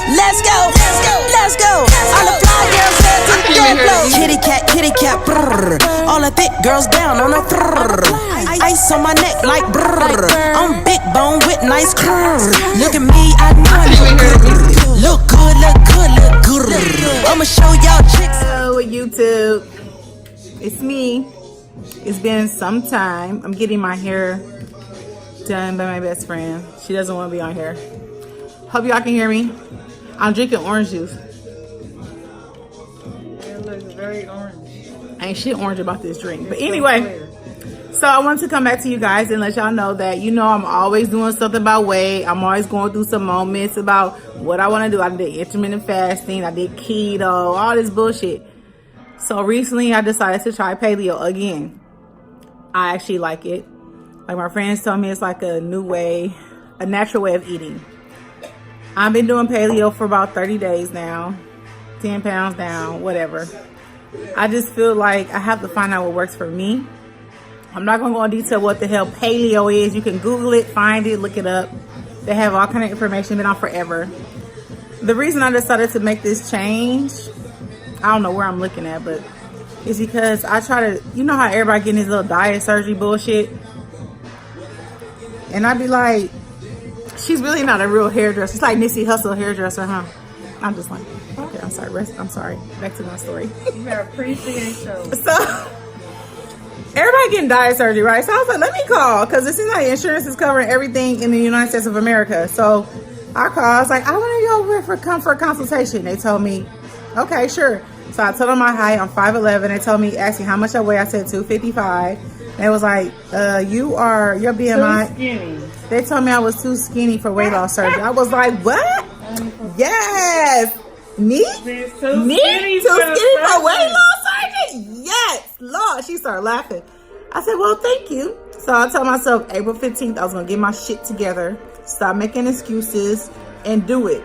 Let's go, let's go, let's go. All the fly girls head to the dance floor. Kitty cat, brrr. All the thick girls down on the brrr. Ice on my neck like brrr. I'm big bone with nice curves. Look at me, I know I look good. Look good, look good, look good. I'ma show y'all chicks. Hello, YouTube. It's me. It's been some time. I'm getting my hair done by my best friend. She doesn't want to be on here. Hope y'all can hear me. I'm drinking orange juice. It looks very orange. Ain't shit orange about this drink. But anyway, so I wanted to come back to you guys and let y'all know that, I'm always doing something about weight. I'm always going through some moments about what I want to do. I did intermittent fasting. I did keto, all this bullshit. So recently I decided to try paleo again. I actually like it. Like my friends told me, it's like a new way, a natural way of eating. I've been doing paleo for about 30 days now, 10 pounds down, whatever. I just feel like I have to find out what works for me. I'm not going to go into detail what the hell paleo is. You can Google it, find it, look it up. They have all kind of information, been on forever. The reason I decided to make this change, I don't know where I'm looking at, but it's because I try to, how everybody getting this little diet surgery bullshit? And I'd be like, she's really not a real hairdresser. It's like Nipsey Hussle hairdresser, huh? I'm just like, okay, I'm sorry. Back to my story. You got a pre-CA show. So, everybody getting diet surgery, right? So I was like, let me call, because it seems like insurance is covering everything in the United States of America. So I called. I was like, I want to go over come for a consultation. They told me, okay, sure. So I told them my height. I'm 5'11". They told me, asked me how much I weigh. I said 255. And it was like, your BMI. Too skinny. They told me I was too skinny for weight loss surgery. I was like, what? Yes. Me? Too Too skinny for weight loss surgery? Yes. Lord, she started laughing. I said, well, thank you. So I told myself April 15th, I was going to get my shit together, stop making excuses, and do it.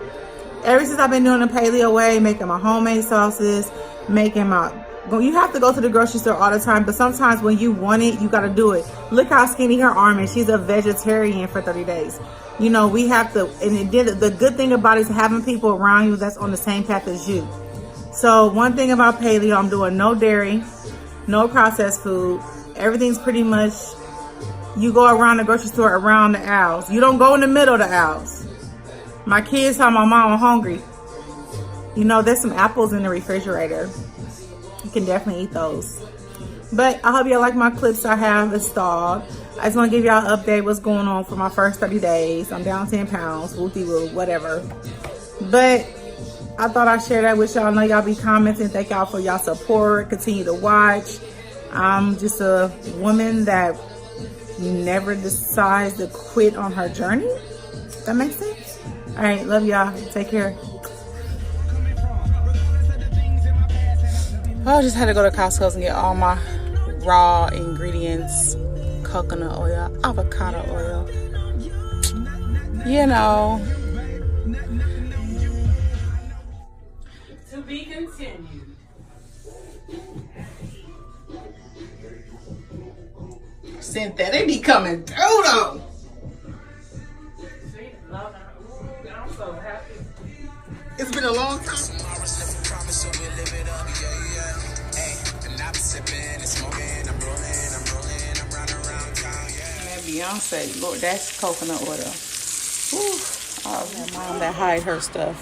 Ever since I've been doing the paleo way, making my homemade sauces, you have to go to the grocery store all the time, but sometimes when you want it, you got to do it. Look how skinny her arm is. She's a vegetarian for 30 days. We have to, and the good thing about it is having people around you that's on the same path as you. So one thing about paleo, I'm doing no dairy, no processed food. Everything's pretty much, you go around the grocery store around the aisles. You don't go in the middle of the aisles. My kids tell my mom I'm hungry. There's some apples in the refrigerator. You can definitely eat those. But I hope y'all like my clips I have installed. I just want to give y'all an update what's going on for my first 30 days. I'm down 10 pounds, whoopty-woo, whatever. But I thought I'd share that with y'all. I know y'all be commenting. Thank y'all for y'all support. Continue to watch. I'm just a woman that never decides to quit on her journey. That makes sense? All right, love y'all. Take care. I just had to go to Costco and get all my raw ingredients. Coconut oil, avocado oil. To be continued. Synthetic be coming through though. See, I'm so happy. It's been a long time. Beyonce, Lord, that's coconut oil. Whew. Oh, that mom that hide her stuff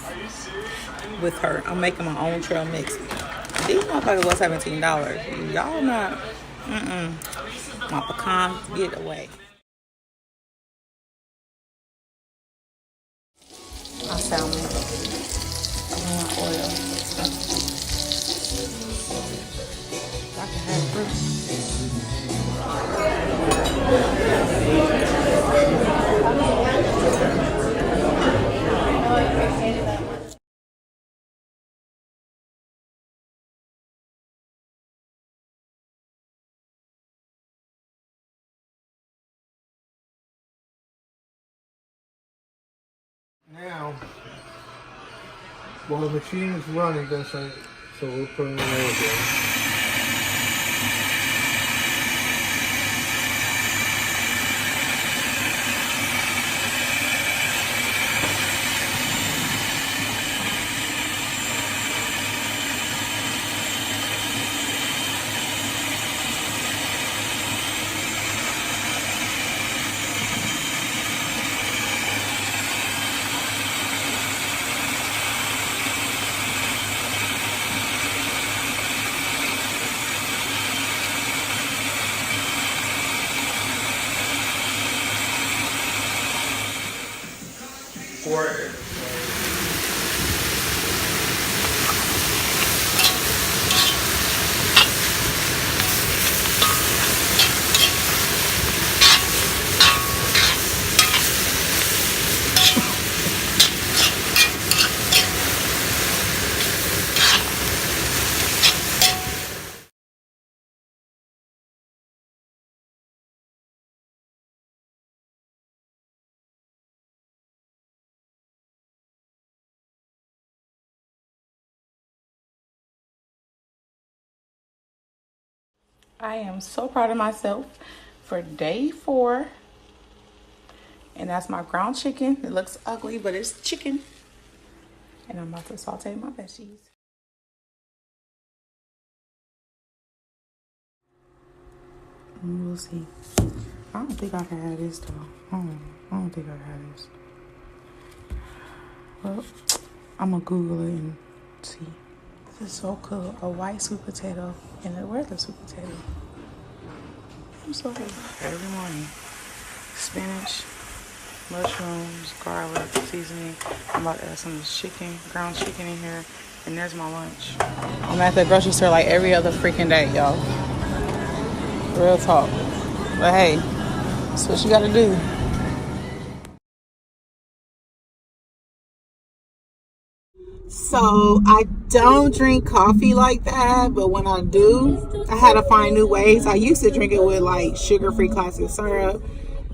with her. I'm making my own trail mix. These motherfuckers was $17. Y'all not. My pecan, get away. My salmon. My oil. I can have fruit. Now, while the machine is running, so we're putting it over. I am so proud of myself for day 4. And that's my ground chicken. It looks ugly, but it's chicken. And I'm about to saute my veggies. We'll see. I don't think I can have this though. I don't think I can have this. Well, I'm gonna Google it and see. This is so cool. A white sweet potato and a regular sweet potato. I'm so happy. Every morning. Spinach, mushrooms, garlic, seasoning. I'm about to add some chicken, ground chicken in here. And there's my lunch. I'm at the grocery store like every other freaking day, y'all. Real talk. But hey, that's what you gotta do. So I don't drink coffee like that, but when I do, I had to find new ways. I used to drink it with like sugar-free classic syrup,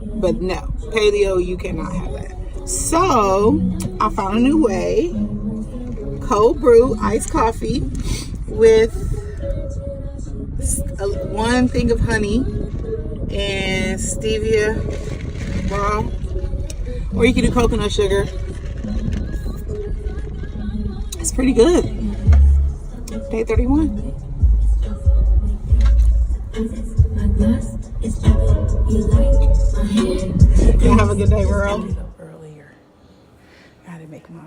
but no, paleo, you cannot have that. So I found a new way. Cold brew iced coffee with 1 thing of honey and stevia raw, or you can do coconut sugar. It's pretty good. Day 31. Y'all have a good day, world. Earlier, I had to make my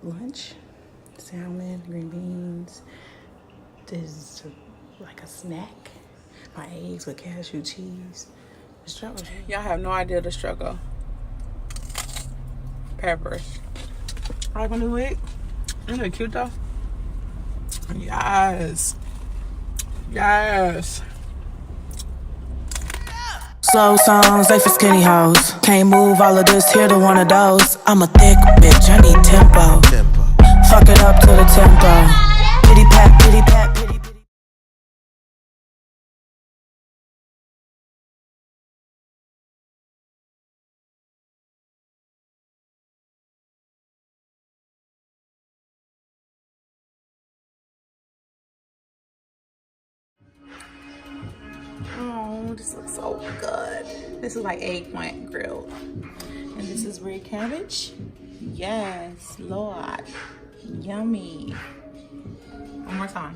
lunch. Salmon, green beans. This is like a snack. My eggs with cashew cheese. The struggle. Y'all have no idea the struggle. Peppers. I gonna do it. Isn't it cute though? Yes. Yes. Slow songs, they for skinny hoes. Can't move all of this here to one of those. I'm a thick bitch, I need tempo. Fuck it up to the tempo. Pity pat, pity pat, pity pity. Oh, this looks so good. This is like eggplant grilled. And this is red cabbage. Yes, Lord. Yummy. One more time.